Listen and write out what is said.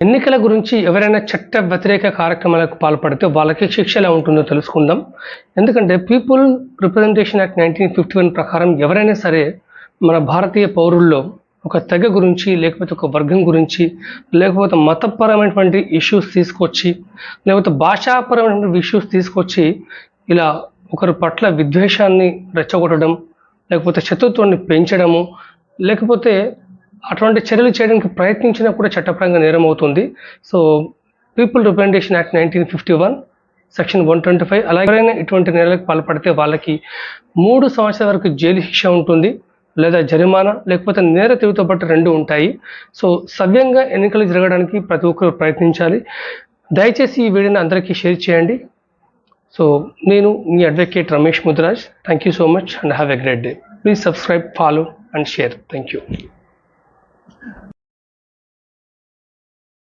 ఎన్నికల గురించి ఎవరైనా చట్ట వ్యతిరేక కార్యక్రమాలకు పాల్పడితే వాళ్ళకి శిక్ష ఎలా ఉంటుందో తెలుసుకుందాం. ఎందుకంటే పీపుల్ రిప్రజెంటేషన్ యాక్ట్ 1951 ప్రకారం ఎవరైనా సరే మన భారతీయ పౌరుల్లో ఒక తెగ గురించి, లేకపోతే ఒక వర్గం గురించి, లేకపోతే మతపరమైనటువంటి ఇష్యూస్ తీసుకొచ్చి, లేకపోతే భాషాపరమైనటువంటి ఇష్యూస్ తీసుకొచ్చి ఇలా ఒకరి పట్ల విద్వేషాన్ని రెచ్చగొట్టడం, లేకపోతే శత్రుత్వాన్ని పెంచడము, లేకపోతే అటువంటి చర్యలు చేయడానికి ప్రయత్నించినా కూడా చట్టపరంగా నేరం అవుతుంది. So people representation act 1951 section 125 అలాగే ఎవరైనా ఇటువంటి నేరాలకు పాల్పడితే వాళ్ళకి 3 సంవత్సరాల వరకు జైలు శిక్ష ఉంటుంది, లేదా జరిమానా, లేకపోతే నేర తీరుతో పాటు 2 ఉంటాయి. సో సవ్యంగా ఎన్నికలు జరగడానికి ప్రతి ఒక్కరు ప్రయత్నించాలి. దయచేసి ఈ వీడియోని అందరికీ షేర్ చేయండి. సో నేను మీ advocate Ramesh Mudiraj. Thank you so much and have a great day. Please subscribe, follow and share. Thank you.